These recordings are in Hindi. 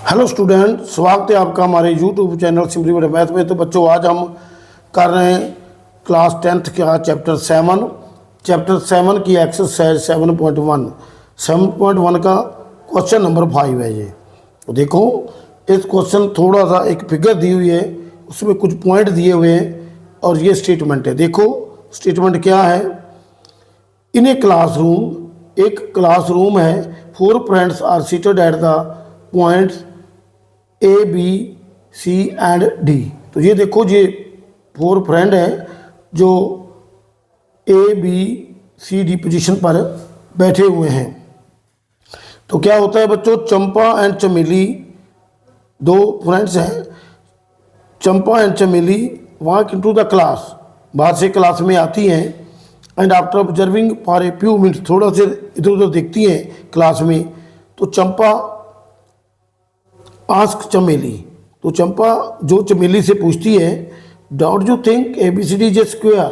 हेलो स्टूडेंट, स्वागत है आपका हमारे यूट्यूब चैनल सिंपली बड़े मैथ में। तो बच्चों, आज हम कर रहे हैं क्लास 10th का चैप्टर 7 की एक्सरसाइज 7.1 का क्वेश्चन नंबर 5 है ये। तो देखो, इस क्वेश्चन थोड़ा सा एक फिगर दी हुई है, उसमें कुछ पॉइंट दिए हुए हैं और ये स्टेटमेंट है। देखो स्टेटमेंट क्या है। इन ए क्लासरूम, एक क्लासरूम है, 4 friends are seated at the points A, B, C and D। तो ये देखो, ये 4 फ्रेंड हैं जो A, B, C, D position पर बैठे हुए हैं। तो क्या होता है बच्चों, चंपा एंड चमेली 2 फ्रेंड्स हैं। चंपा एंड चमेली वॉक इनटू द क्लास, बाहर से क्लास में आती हैं। And after observing for a few minutes, थोड़ा से इधर उधर देखती हैं क्लास में। तो चंपा आस्क चमेली, तो चंपा जो चमेली से पूछती है, don't you think ABCD is a square,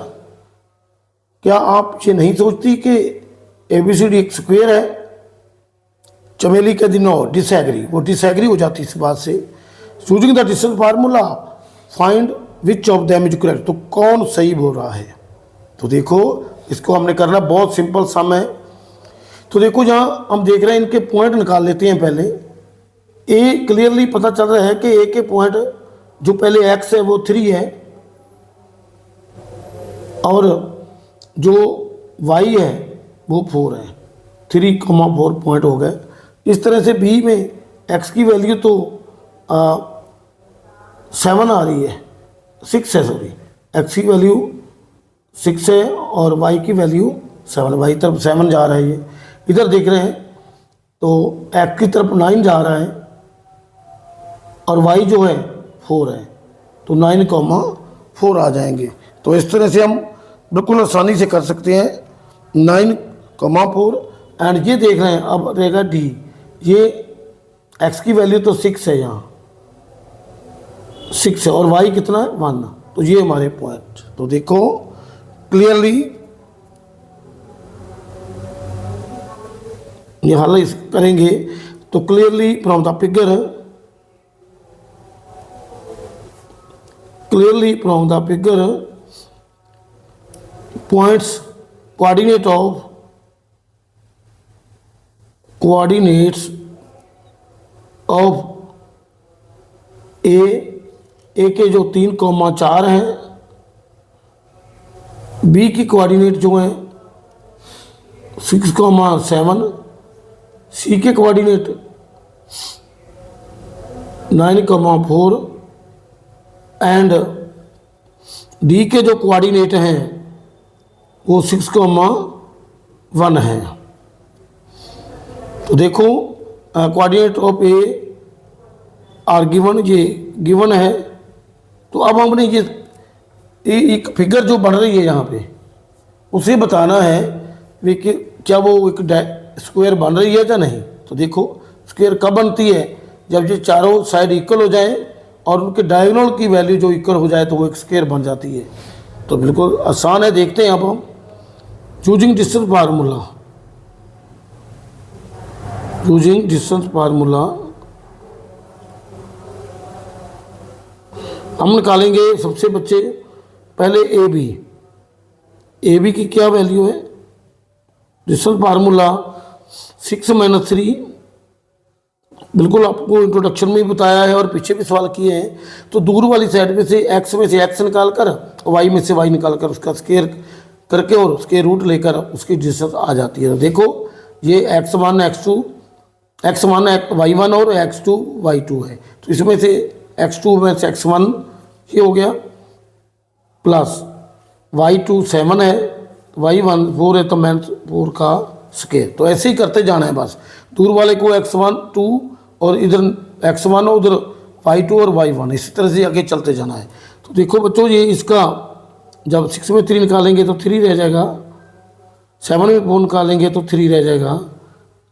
क्या आप ये नहीं सोचती कि ABCD एक स्क्वायर है। चमेली कहती नो, डिसएग्री, वो डिसएग्री हो जाती इस बात से। Using the distance formula find which of them is correct, तो कौन सही बोल रहा है। तो देखो, इसको हमने करना बहुत सिंपल सम है। तो देखो, जहाँ हम देख रहे हैं, इनके पॉइंट निकाल लेते हैं पहले। ए क्लियरली पता चल रहा है कि ए के पॉइंट जो पहले x है वो 3 है, और जो y है वो 4 है। 3,4 पॉइंट हो गए। इस तरह से b में x की वैल्यू तो 7 आ रही है, 6 है, सॉरी, x की वैल्यू 6 है और y की वैल्यू 7, y तरफ 7 जा रहा है। ये इधर देख रहे हैं तो x की तरफ 9 जा रहा है और y जो है 4 है, तो 9,4 आ जाएंगे। तो इस तरह से हम बिल्कुल आसानी से कर सकते हैं 9,4। एंड ये देख रहे हैं, अब रहेगा d, ये x की वैल्यू तो 6 है, यहाँ 6 है और y कितना है 1, तो ये हमारे पॉइंट। तो देखो क्लियरली ये हल करेंगे तो clearly from the figure, clearly from the figure points coordinates of a के जो 3,4 हैं, b की कोऑर्डिनेट जो हैं 6,7, c के कोऑर्डिनेट 9,4 एंड डी के जो कोऑर्डिनेट हैं वो 6,1 है। तो देखो, coordinate of A R given, ये गिवन है। तो अब हमने ये एक फिगर जो बन रही है यहाँ पे, उसे बताना है वे कि क्या वो एक स्क्वायर बन रही है या नहीं। तो देखो, स्क्वायर कब बनती है, जब ये चारों साइड इक्वल हो जाए और उनके डायगोनल की वैल्यू जो इक्वल हो जाए तो वो एक स्क्वायर बन जाती है। तो बिल्कुल आसान है, देखते हैं अब हम। यूजिंग डिस्टेंस फार्मूला हम निकालेंगे सबसे बच्चे पहले ए बी की क्या वैल्यू है। डिस्टेंस फार्मूला 6 - 3, बिल्कुल आपको इंट्रोडक्शन में ही बताया है और पीछे भी सवाल किए हैं। तो दूर वाली साइड में से x निकाल कर, y में से y निकाल कर उसका स्क्वायर करके और उसके रूट लेकर उसकी डिस्टेंस आ जाती है। तो देखो, ये x1 y1 और x2 y2 है। तो इसमें से x2 में से x1 ये हो गया, प्लस y2 7 है, y1 4 है, तो मैं 4 का स्क्वायर। तो ऐसे ही करते जाना है बस। दूर वाले को x1 2 और इधर x1 और उधर y2 और y1, इसी तरह से आगे चलते जाना है। तो देखो बच्चों, ये इसका जब 6 में 3 निकालेंगे तो 3 रह जाएगा, 7 में 4 निकालेंगे तो 3 रह जाएगा,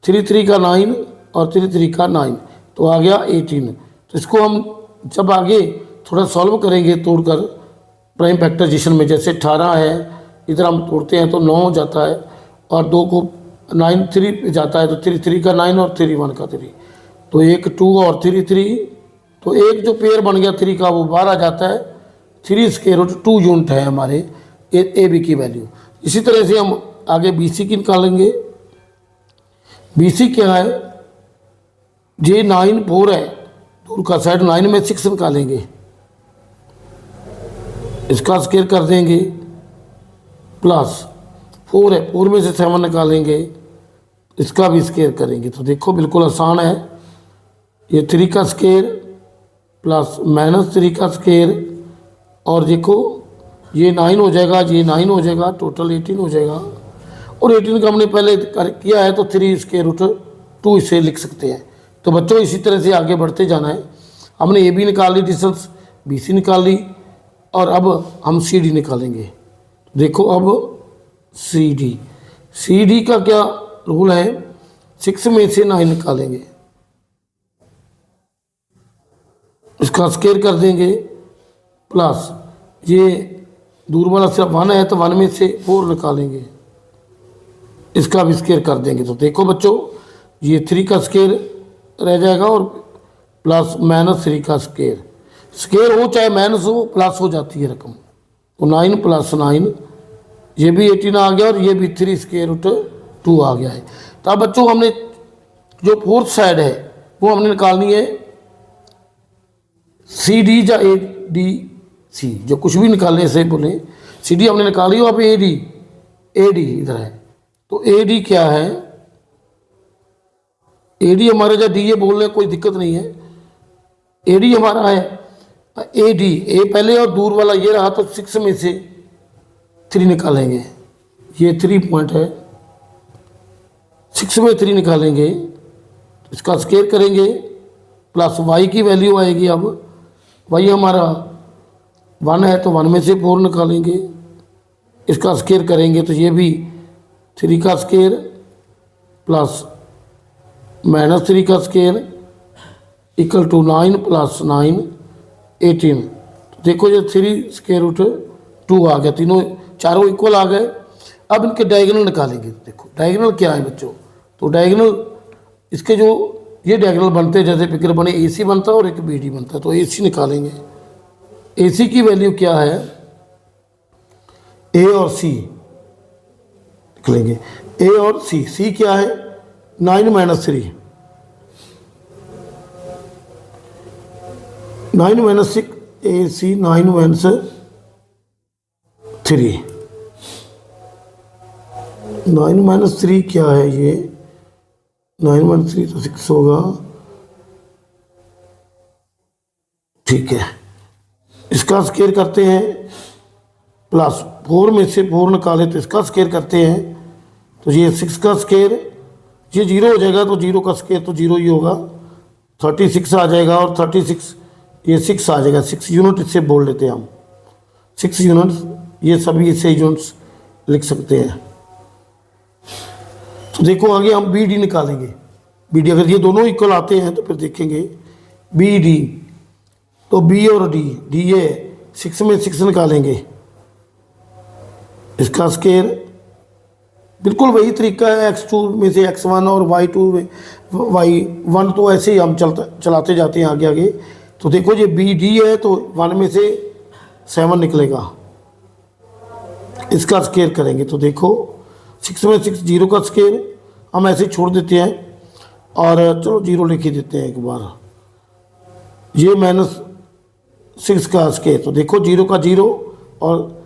3 का 9 और 3 का 9, तो आ गया 18। तो इसको हम जब आगे थोड़ा सॉल्व करेंगे तोड़कर प्राइम फैक्टराइजेशन में, जैसे 18 है, इधर हम तोड़ते हैं तो 9 हो जाता है और 2 को 9 3 पे जाता है, तो 3 का 9 और 3 1 का 3, तो एक 2 और 3 3, तो एक जो पेयर बन गया 3 का वो बाहर आ जाता है। 3 स्क्वायर रूट 2 यूनिट है हमारे ए बी की वैल्यू। इसी तरह से हम आगे बी सी की निकालेंगे। बी सी क्या है, जे 9 4 है, दूर का साइड 9 में 6 निकालेंगे, इसका स्क्वायर कर देंगे, प्लस 4 है, 4 में से 7 निकालेंगे, इसका भी स्क्वायर करेंगे। तो देखो बिल्कुल आसान है, ये 3 का स्क्वायर प्लस -3 का स्क्वायर, और देखो ये 9 हो जाएगा, ये 9 हो जाएगा, टोटल 18 हो जाएगा। और 18 का हमने पहले किया है तो 3 स्क्वायर रूट 2 इसे लिख सकते हैं। तो बच्चों इसी तरह से आगे बढ़ते जाना है। हमने ए बी निकाल ली डिस्टेंस, बी सी निकाल ली, और अब हम सी डी निकालेंगे। देखो अब सी डी का क्या रूल है, 6 में से 9 निकालेंगे, इसका स्क्वायर कर देंगे, प्लस ये दूर वाला सिर्फ 1 है तो 1 में से 4 निकालेंगे, इसका भी स्क्वायर कर देंगे। तो देखो बच्चों ये 3 का स्क्वायर रह जाएगा और प्लस -3 का स्क्वायर, स्क्वायर हो चाहे माइनस हो प्लस हो जाती है रकम। तो 9 + 9, ये भी 18 आ गया और ये भी 3 स्क्वायर रूट 2 आ गया है। तो अब बच्चों हमने जो फोर्थ साइड है वो हमने निकालनी है सी डी या ए डी सी, जो कुछ भी निकालने से बोले, सी डी हमने निकाली हो, अब ए डी इधर है। तो ए डी क्या है, ए डी हमारे जो डी ए बोलने कोई दिक्कत नहीं है, ए डी हमारा है ए डी, ए पहले और दूर वाला ये रहा, तो 6 में से 3 निकालेंगे, ये 3 पॉइंट है, 6 में 3 निकालेंगे, इसका स्क्वायर करेंगे, प्लस वाई की वैल्यू आएगी। अब वाई हमारा 1 है तो 1 में से 4 निकालेंगे, इसका स्क्वायर करेंगे, तो ये भी 3 का स्क्वायर प्लस -3 का स्क्वायर इक्वल टू 9 + 9 18। तो देखो ये 3 स्क्वायर रूट 2 आ गया, तीनों चारों इक्वल आ गए। अब इनके डायगोनल निकालेंगे। देखो डायगोनल क्या है बच्चों, तो डायगोनल इसके जो ये डायगोनल बनते हैं, जैसे फिगर बने ए सी बनता है और एक बी डी बनता है, तो ए सी निकालेंगे। ए सी की वैल्यू क्या है, ए और सी निकलेंगे, ए और सी क्या है 9 - 3, 9 - 6, ए सी 9 - 3, 9 - 3 क्या है, ये 9 - 3 तो 6 होगा, ठीक है। इसका स्क्वायर करते हैं, प्लस 4 में से 4 निकाले तो इसका स्क्वायर करते हैं, तो ये 6 का स्क्वायर, ये 0 हो जाएगा, तो 0 का स्क्वायर तो 0 ही होगा, 36 आ जाएगा, और 36 ये 6 आ जाएगा, 6 यूनिट इससे बोल लेते हैं हम, 6 यूनिट्स, ये सभी इससे यूनिट्स लिख सकते हैं। तो देखो आगे हम बी डी निकालेंगे। बी डी अगर ये दोनों इक्वल आते हैं तो फिर देखेंगे बी डी, तो बी और डी ये 6 में 6 निकालेंगे, इसका स्क्वायर बिल्कुल वही तरीका है, x2 में से x1 और y2 में y1, तो ऐसे ही हम चलाते जाते हैं आगे आगे। तो देखो ये बी डी है, तो 1 में से 7 निकलेगा, इसका स्क्वायर करेंगे, तो देखो 6 में 6 0 का स्क्वायर हम ऐसे ही छोड़ देते हैं, और चलो 0 लिख ही देते हैं एक बार, ये -6 का स्क्वायर, तो देखो 0 का 0 और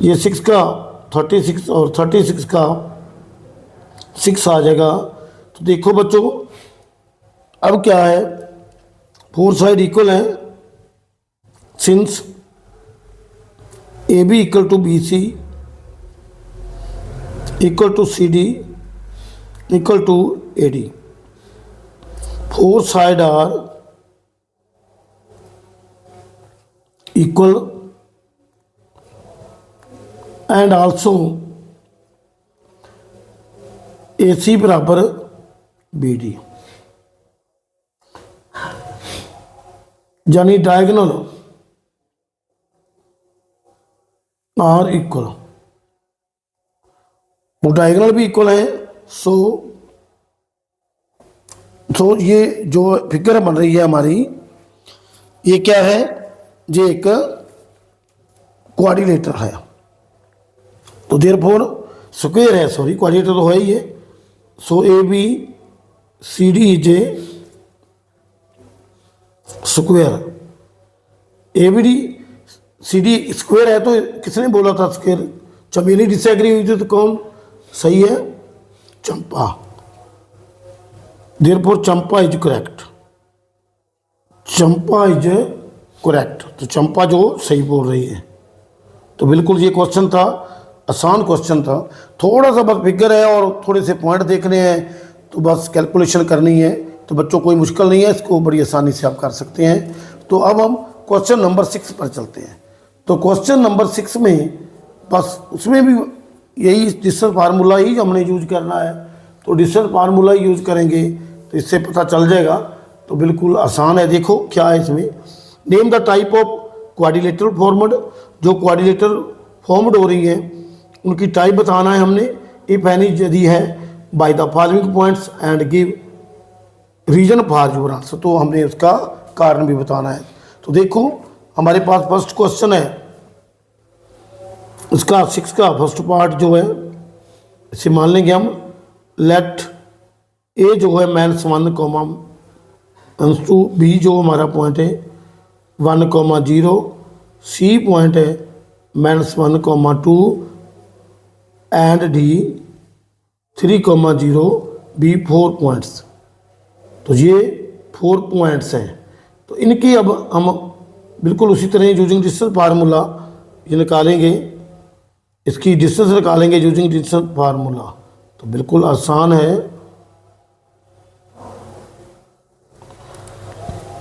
ये 6 का 36 और 36 का 6 आ जाएगा। तो देखो बच्चों अब क्या है, 4 साइड इक्वल है, since A B equal to B C equal to C D equal to A D, 4 side are equal and also A C बराबर बी डी, यानी डायगोनल आर इक्वल, वो डायगोनल भी इक्वल है, सो तो ये जो फिगर बन रही है हमारी, ये क्या है, ये एक क्वाड्रिलेटर है। तो देयरफॉर स्क्वायर है, सॉरी क्वाड्रिलेटर तो है ही है। So A B C D is a square. A B D C D square है, तो किसने बोला था स्क्वायर? चमेली डिसएग्री हुई थी, तो कौन सही है? Champa. Therefore Champa is correct, Champa is correct. तो चंपा जो सही बोल रही है। तो बिल्कुल ये क्वेश्चन था, आसान क्वेश्चन था। थोड़ा सा बस फिगर है और थोड़े से पॉइंट देखने हैं, तो बस कैलकुलेशन करनी है। तो बच्चों कोई मुश्किल नहीं है, इसको बड़ी आसानी से आप कर सकते हैं। तो अब हम क्वेश्चन नंबर 6 पर चलते हैं। तो क्वेश्चन नंबर 6 में बस उसमें भी यही डिस्टेंस फार्मूला ही हमने यूज करना है। तो डिस्टेंस फार्मूला यूज करेंगे तो इससे पता चल जाएगा। तो बिल्कुल आसान है। देखो क्या है इसमें, name the type of quadrilateral formed. जो क्वाड्रिलेटर फॉर्मड हो रही है उनकी टाइप बताना है हमने। इफ एनी यदि है by the following points and give reason for your answer. तो हमने उसका कारण भी बताना है। तो देखो हमारे पास फर्स्ट क्वेश्चन है, इसका 6 का फर्स्ट पार्ट जो है, इसे मान लेंगे हम लेट ए जो है -1 कॉमा -2, बी जो हमारा पॉइंट है 1,0, सी पॉइंट है -1,2 एंड डी 3,0, बी 4 पॉइंट्स। तो ये 4 पॉइंट्स हैं। तो इनकी अब हम बिल्कुल उसी तरह यूजिंग डिस्टेंस फार्मूला ये निकालेंगे, इसकी डिस्टेंस निकालेंगे यूजिंग डिस्टेंस फार्मूला। तो बिल्कुल आसान है।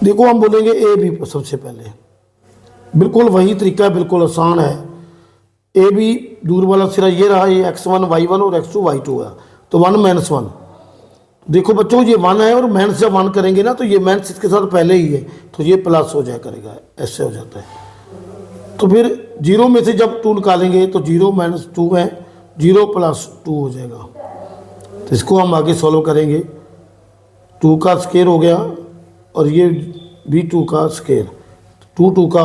देखो हम बोलेंगे ए बी सबसे पहले, बिल्कुल वही तरीका है, बिल्कुल आसान है। ए बी दूर वाला सिरा ये रहा, ये x1 y1 और x2 y2 है। तो 1 - 1। देखो बच्चों ये 1 है और माइनस जब 1 करेंगे ना तो ये माइनस इसके साथ पहले ही है, तो ये प्लस हो जाया करेगा, ऐसे हो जाता है। तो फिर 0 में से जब 2 निकालेंगे तो 0 - 2 है, 0 + 2 हो जाएगा। तो इसको हम आगे सॉल्व करेंगे। 2 का स्क्वायर हो गया और ये भी 2 का स्क्वायर, 2 का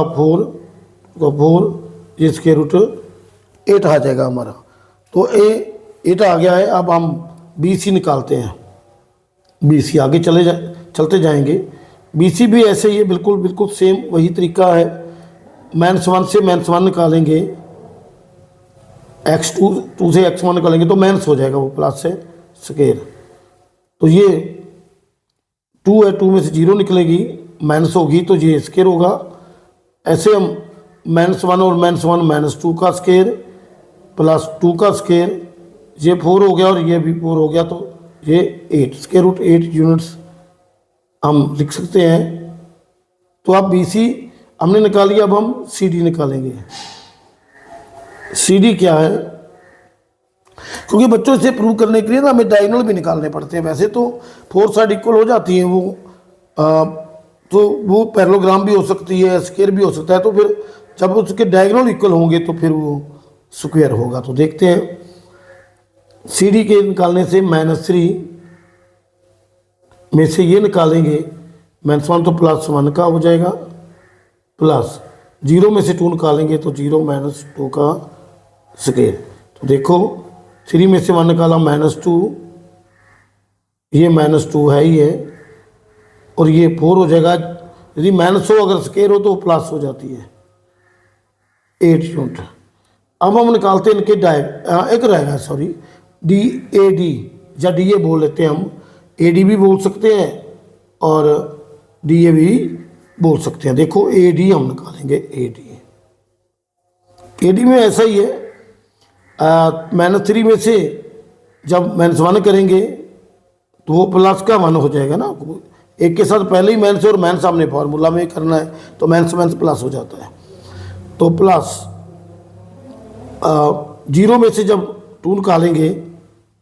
4, ये स्क्वायर रूट 8 आ जाएगा हमारा। तो 8 आ गया है। अब हम BC निकालते हैं। BC आगे चलते जाएंगे। BC भी ऐसे ही है, बिल्कुल सेम वही तरीका है। -1 से -1 निकालेंगे, x2 से x1 निकालेंगे तो माइनस हो जाएगा, वो प्लस से स्क्वायर। तो ये 2 है, 2 में से 0 निकलेगी, माइनस होगी तो ये स्क्वायर होगा। ऐसे हम -1 और -1 -2 का स्क्वायर प्लस 2 का स्क्वायर, ये 4 हो गया और ये भी 4 हो गया, तो ये 8 स्क्वायर रूट 8 यूनिट्स हम लिख सकते हैं। तो अब BC हमने निकाल लिया, अब हम CD निकालेंगे। CD क्या है, क्योंकि बच्चों से प्रूव करने के लिए ना हमें डायगोनल भी निकालने पड़ते हैं। वैसे तो 4 साइड इक्वल हो जाती हैं वो, तो वो पैरेललोग्राम भी हो सकती है, स्क्वायर भी हो सकता है। तो फिर जब उसके डायगोनल इक्वल होंगे तो फिर वो स्क्वायर होगा। तो देखते हैं CD के निकालने से -3 में से ये निकालेंगे, -1 तो +1 का हो जाएगा, प्लस 0 में से 2 निकालेंगे तो 0 - 2 का स्क्वायर। तो देखो 3 में से 1 निकाला -2, ये -2 है ही है और ये 4 हो जाएगा। यदि माइनस हो अगर स्क्वायर हो तो प्लस हो जाती है 8 यूनिट। अब हम निकालते हैं इनके एक रहेगा सॉरी DAD या DA बोल लेते हैं हम, AD भी बोल सकते हैं और DA भी बोल सकते हैं। देखो AD हम निकालेंगे, AD में ऐसा ही है, -3 में से जब -1 करेंगे तो वो प्लस का 1 हो जाएगा ना, एक के साथ पहले ही माइनस और माइनस हमने फार्मूला में करना है, तो माइनस प्लस हो जाता है। तो प्लस 0 में से जब 2 निकालेंगे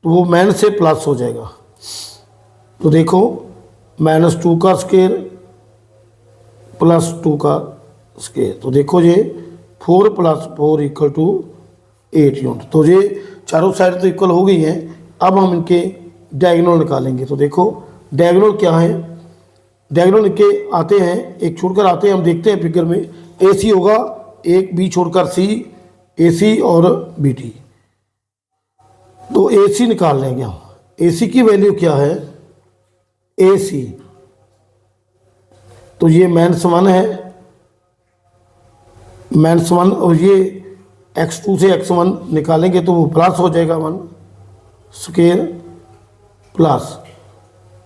तो वो माइनस से प्लस हो जाएगा। तो देखो -2 का स्क्वायर +2 का स्क्वायर, तो देखो ये 4 + 4 = 8 यूनिट। तो ये चारों साइड तो इक्वल हो गई हैं। अब हम इनके डायगोनल निकालेंगे। तो देखो डायगोनल क्या है, डायगोनल के आते हैं, एक छोड़कर आते हैं, हम देखते हैं फिगर में। ए सी होगा, एक बी छोड़कर सी, ए सी और बी टी। तो ए सी निकाल लेंगे हम। ए सी की वैल्यू क्या है, ए सी, तो ये -1 है, -1, और ये x2 से x1 निकालेंगे तो वो प्लस हो जाएगा 1 स्क्वायर प्लस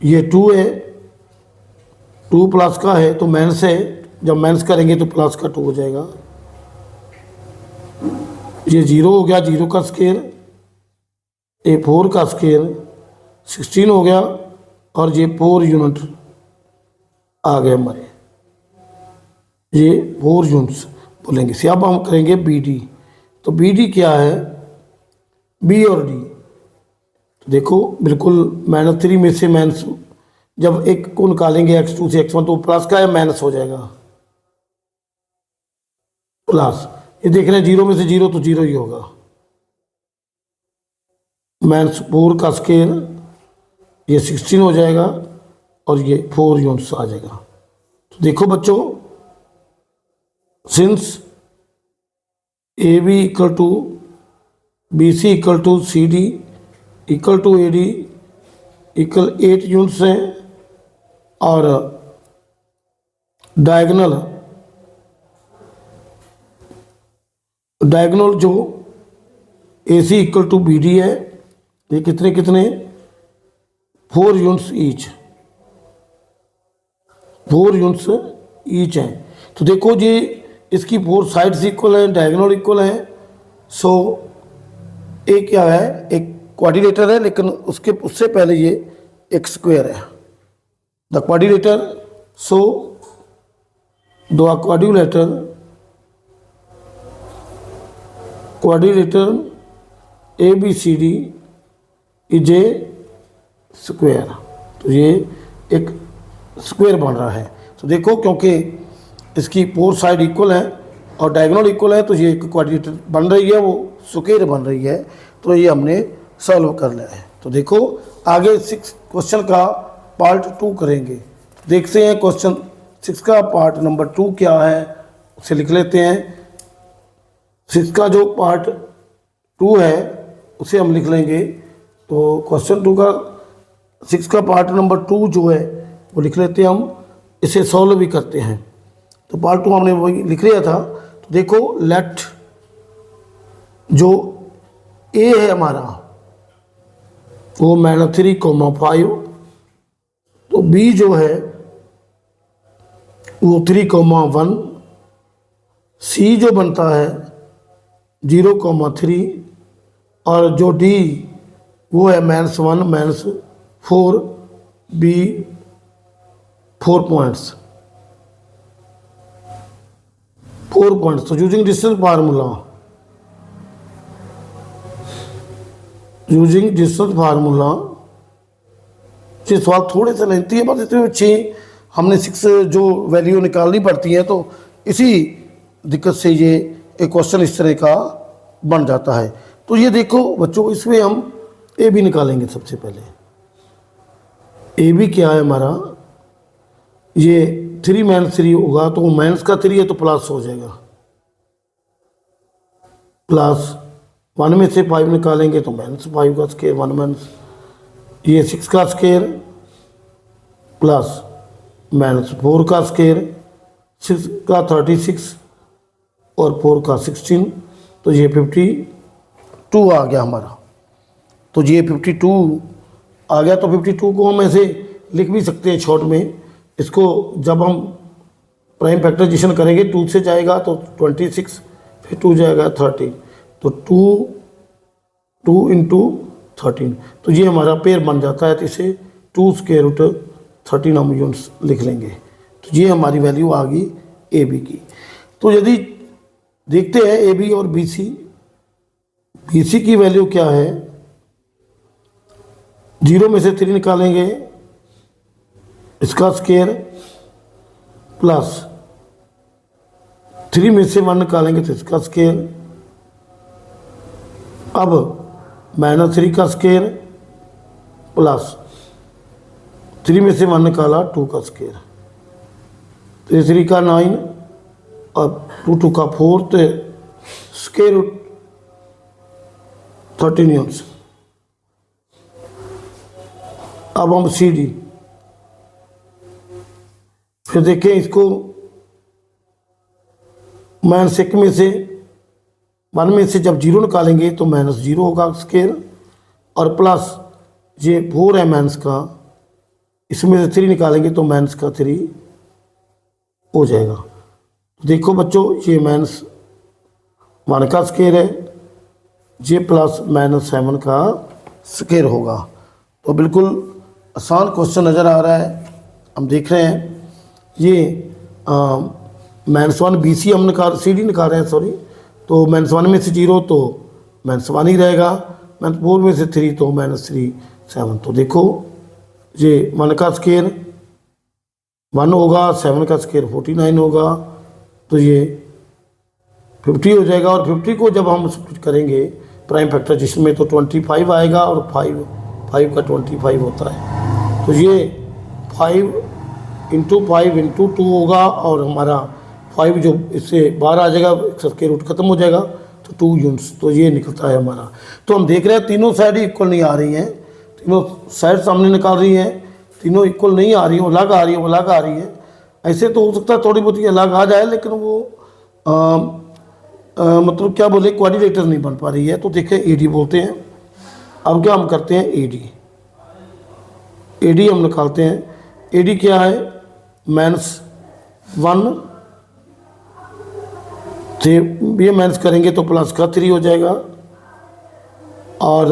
ये 2 है, 2 प्लस का है तो माइनस है, जब माइनस करेंगे तो प्लस का 2 हो जाएगा। ये 0 हो गया, 0 का स्क्वायर, ये 4 का स्क्वायर 16 हो गया, और ये 4 यूनिट आ गए हमारे, ये 4 यूनिट्स बोलेंगे। से अब हम करेंगे बी डी। तो बी डी क्या है, बी और डी, तो देखो बिल्कुल -3 में से माइनस, जब एक को निकालेंगे x2 से x1 तो प्लस का है, माइनस हो जाएगा प्लस। ये देख रहे हैं 0 में से 0 तो 0 ही होगा, -4 का स्क्वायर, ये 16 हो जाएगा, और ये 4 यूनिट्स आ जाएगा। तो देखो बच्चों, since A B equal to B C equal to C D equal to A D equal 8 units हैं, और डायगोनल जो A C equal to B D है, ये कितने 4 यूनिट्स ईच, 4 यूनिट्स ईच हैं। तो देखो जी, इसकी 4 साइड्स इक्वल हैं, डायगोनल इक्वल हैं। सो एक क्या है, एक क्वाड्रिलेटर है, लेकिन उससे पहले ये एक स्क्वायर है, the quadrilateral. So the quadrilateral A B C D is a square. तो ये एक स्क्वायर बन रहा है। तो देखो, क्योंकि इसकी 4 साइड इक्वल है और डायगोनल इक्वल है, तो ये एक क्वाड्रिलेटर बन रही है, वो स्क्वायर बन रही है। तो ये हमने सॉल्व कर लिया है। तो देखो आगे 6 क्वेश्चन का पार्ट 2 करेंगे। देखते हैं क्वेश्चन 6 का पार्ट नंबर 2 क्या है, उसे लिख लेते हैं। 6 का जो पार्ट 2 है उसे हम लिख लेंगे। तो क्वेश्चन 2 का 6 का पार्ट नंबर 2 जो है वो लिख लेते हैं हम, इसे सॉल्व भी करते हैं। तो पार्ट 2 हमने वही लिख लिया था। तो देखो, लेट जो ए है हमारा वो -3,5, तो बी जो है वो 3,1, सी जो बनता है 0,3, और जो डी वो है -1 -4, बी 4 पॉइंट्स। तो यूजिंग डिस्टेंस फार्मूला, ये सवाल थोड़े से लेती है, बस इतने अच्छे हमने 6 जो वैल्यू निकालनी पड़ती है, तो इसी दिक्कत से ये एक क्वेश्चन इस तरह का बन जाता है। तो ये देखो बच्चों, इसमें हम ए बी निकालेंगे। सबसे पहले ए बी क्या है हमारा, ये 3 -3 होगा, तो माइनस का 3 है तो प्लस हो जाएगा, प्लस 1 में से 5 निकालेंगे तो -5 का स्क्वायर, 1 माइनस ये 6 का स्क्वायर प्लस -4 का स्क्वायर, 6 का 36 और 4 का 16, तो ये 52 आ गया हमारा। तो ये 52 आ गया। तो 52 को हम ऐसे लिख भी सकते हैं शॉर्ट में। इसको जब हम प्राइम फैक्टराइजेशन करेंगे, 2 से जाएगा तो 26, फिर 2 जाएगा 13, तो 2 इंटू 13, तो ये हमारा पेयर बन जाता है। तो इसे 2√13 हम यूनिट्स लिख लेंगे। तो ये हमारी वैल्यू आ गई ए बी की। तो यदि देखते हैं ए बी और बी सी की वैल्यू क्या है, 0 में से 3 निकालेंगे, इसका स्क्वायर प्लस 3 में से 1 निकालेंगे तो इसका स्क्वायर, अब -3 का स्क्वायर प्लस 3 में से 1 निकाला, 2 का स्क्वायर, 3 3 का 9 और 2 2 का 4, तो स्क्वायर रूट 13 यूनिट्स। अब हम सी डी फिर देखें इसको, माइनस 1 में से 1 में से जब 0 निकालेंगे तो -0 होगा स्क्वायर, और प्लस ये 4 है माइनस का, इसमें से 3 निकालेंगे तो माइनस का 3 हो जाएगा। तो देखो बच्चों, ये -1 का स्क्वायर है, ये प्लस -7 का स्क्वायर होगा। तो बिल्कुल आसान क्वेश्चन नज़र आ रहा है। हम देख रहे हैं ये -1 BC हम निकाल CD निकाल रहे हैं, सॉरी। तो -1 में से 0 तो -1 ही रहेगा, -4 में से 3 तो -3 7। तो देखो ये 1 का स्क्वायर 1 होगा, 7 का स्क्वायर 49 होगा, तो ये 50 हो जाएगा। और 50 को जब हम स्प्लिट करेंगे प्राइम फैक्टर जिसमें, तो 25 आएगा, और 5 का 25 होता है, तो ये 5 × 5 × 2 होगा, और हमारा 5 जो इससे बाहर आ जाएगा, स्क्वायर रूट खत्म हो जाएगा, तो 2 यूनिट्स, तो ये निकलता है हमारा। तो हम देख रहे हैं तीनों साइड इक्वल नहीं आ रही हैं, तीनों साइड सामने निकाल रही हैं, तीनों इक्वल नहीं आ रही हैं, अलग आ रही है, अलग आ रही है। ऐसे तो हो सकता है थोड़ी बहुत अलग आ जाए, लेकिन वो मतलब क्या बोले, क्वाड्रिलेटर नहीं बन पा रही है। तो देखें AD बोलते हैं। अब क्या हम करते हैं, AD हम निकालते हैं। AD क्या है, -1 से ये माइनस करेंगे तो प्लस का 3 हो जाएगा, और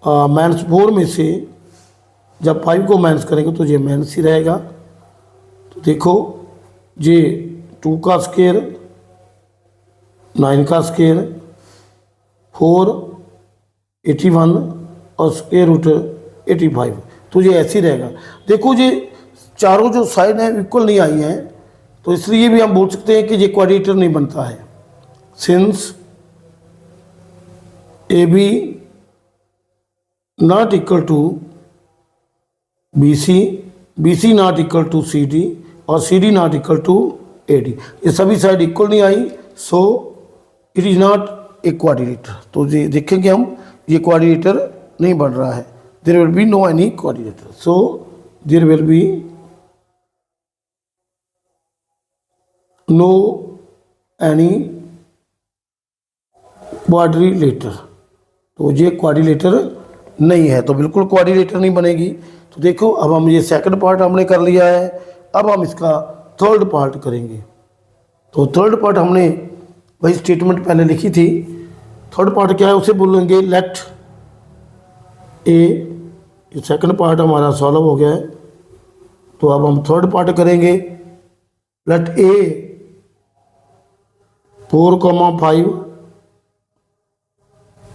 -4 में से जब 5 को माइनस करेंगे तो ये माइनस ही रहेगा। तो देखो ये 2 का स्क्वायर 9 का स्क्वायर 4 81 और स्क्वायर रूट 85, तो ये ऐसे ही रहेगा। देखो ये चारों जो साइड हैं इक्वल नहीं आई हैं, तो इसलिए भी हम बोल सकते हैं कि ये क्वाड्रेटर नहीं बनता है। Since AB not equal to BC, BC not equal to CD, और CD not equal to AD, ये सभी साइड इक्वल नहीं आई, so it is not a quadrilateral. तो ये देखेंगे हम, ये क्वाड्रिलेटर नहीं बन रहा है। There will be no any quadrilateral, so there will be no any quadrilateral. तो ये क्वाड्रिलेटर नहीं है, तो बिल्कुल क्वाड्रिलेटर नहीं बनेगी। तो देखो अब हम ये सेकंड पार्ट हमने कर लिया है, अब हम इसका थर्ड पार्ट करेंगे। तो थर्ड पार्ट हमने वही स्टेटमेंट पहले लिखी थी। थर्ड पार्ट क्या है उसे बोलेंगे लेट ए। ये सेकंड पार्ट हमारा सॉल्व हो गया है, तो अब हम थर्ड पार्ट करेंगे। लेट ए 4,5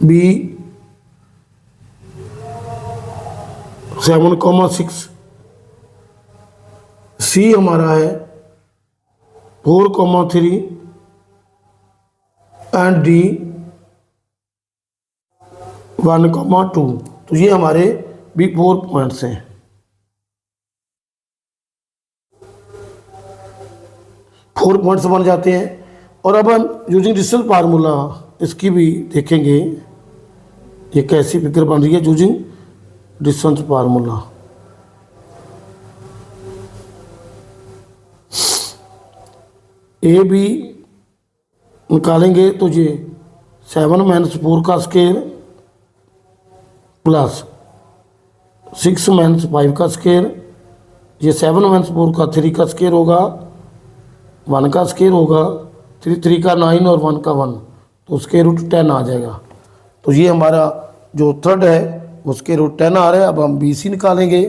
B 7,6 C हमारा है 4,3 एंड D 1,2। तो ये हमारे भी 4 पॉइंट्स हैं। फोर पॉइंट्स बन जाते हैं। और अब हम यूजिंग डिस्टेंस फार्मूला इसकी भी देखेंगे, ये कैसी फिगर बन रही है using distance formula. A B निकालेंगे तो ये 7 - 4 का स्क्वायर प्लस 6 - 5 का स्क्वायर, ये 7 - 4 का 3 का स्क्वायर होगा, 1 का स्क्वायर होगा, 3 का 9 और 1 का 1, तो उसके रूट 10 आ जाएगा। तो ये हमारा जो थर्ड है उसके रूट 10 आ रहा है। अब हम BC निकालेंगे।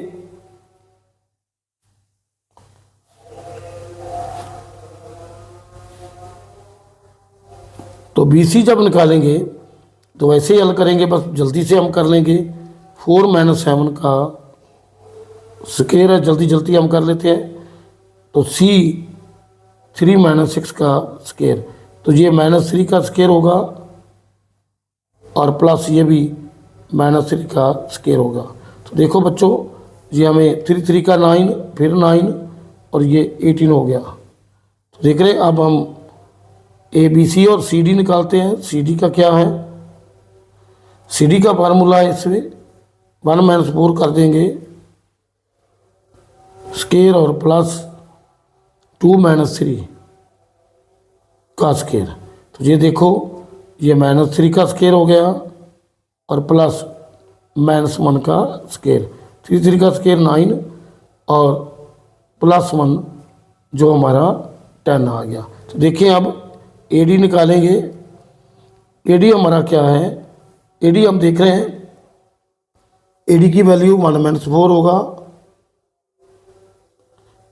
तो BC जब निकालेंगे तो वैसे ही हल करेंगे, बस जल्दी से हम कर लेंगे। 4 - 7 का स्क्वायर है, जल्दी जल्दी हम कर लेते हैं। तो C 3 - 6 का स्क्वायर, तो ये -3 का स्क्वायर होगा और प्लस ये भी -3 का स्क्वायर होगा। तो देखो बच्चों ये हमें 3 3 का 9, फिर 9 और ये 18 हो गया। तो देख रहे हैं, अब हम ABC और CD निकालते हैं। CD का क्या है, CD का फार्मूला है, इसमें 1 - 4 कर देंगे स्केयर और प्लस 2 - 3 का स्केयर। तो ये देखो, ये -3 का स्केयर हो गया और प्लस -1 का स्केयर। 3 3 का स्केयर 9 और +1 जो हमारा 10 आ गया। तो देखिए अब AD निकालेंगे। AD हमारा क्या है, AD हम देख रहे हैं, AD की वैल्यू 1 - 4 होगा,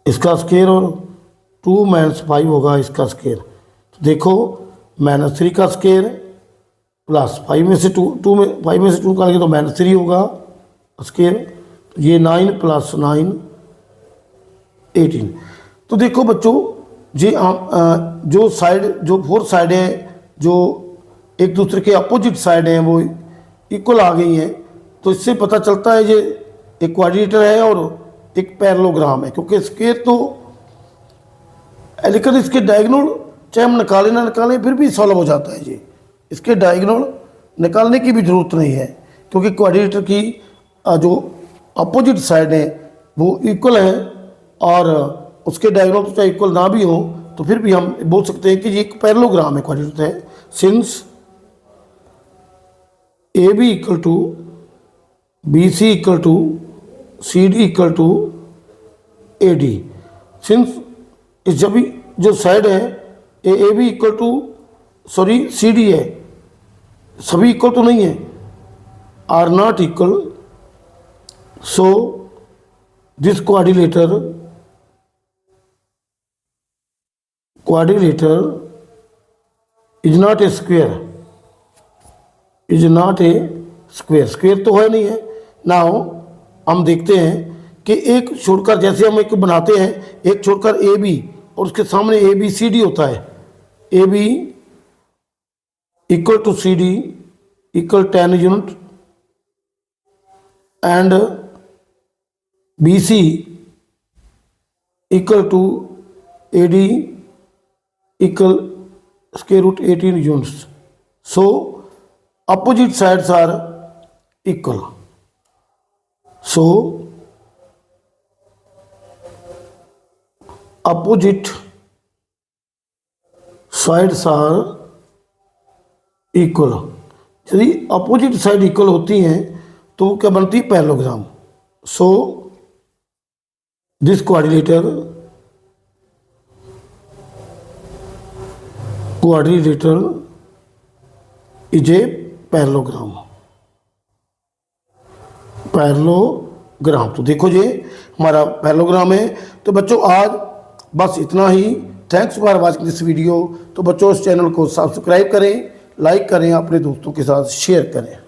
इसका स्केयर, और 2 - 5 होगा इसका स्केयर। तो देखो -3 का स्केयर प्लस 5 में से 2 में 5 में से 2 निकालेंगे तो -3 होगा स्केयर। तो ये 9 + 9 18। तो देखो बच्चों, ये जो साइड, जो 4 साइड है, जो एक दूसरे के अपोजिट साइड हैं, वो इक्वल आ गई हैं। तो इससे पता चलता है ये एक क्वाड्रिलेटरल है और एक पैरेललोग्राम है, क्योंकि स्केयर तो लेकिन इसके डायगोनल चाहे हम निकालें ना निकालें फिर भी सॉल्व हो जाता है। ये इसके डायगोनल निकालने की भी ज़रूरत नहीं है, क्योंकि क्वाड्रिलेटरल की जो अपोजिट साइड है वो इक्वल है, और उसके डायगोनल तो चाहे इक्वल ना भी हो तो फिर भी हम बोल सकते हैं कि ये एक पैरेललोग्राम है, क्वाड्रिलेटरल है। Since AB = BC = CD = AD। Since इस जब भी जो साइड है AB = CD है, सभी इक्वल तो नहीं है, are not equal, so this quadrilateral is not a square, square तो है नहीं है। नाउ हम देखते हैं कि एक छोड़कर, जैसे हम एक बनाते हैं, एक छोड़कर AB और उसके सामने ABCD होता है, AB = CD = 10 unit and BC = AD = √18 units. So opposite sides are equal. So opposite sides are equal. यदि अपोजिट साइड इक्वल होती हैं तो वो क्या बनती है, parallelogram. So this quadrilateral is a parallelogram. तो देखो ये हमारा पैरेललोग्राम है। तो बच्चों आज बस इतना ही। Thanks for watching this video. तो बच्चों इस चैनल को सब्सक्राइब करें, लाइक करें, अपने दोस्तों के साथ शेयर करें।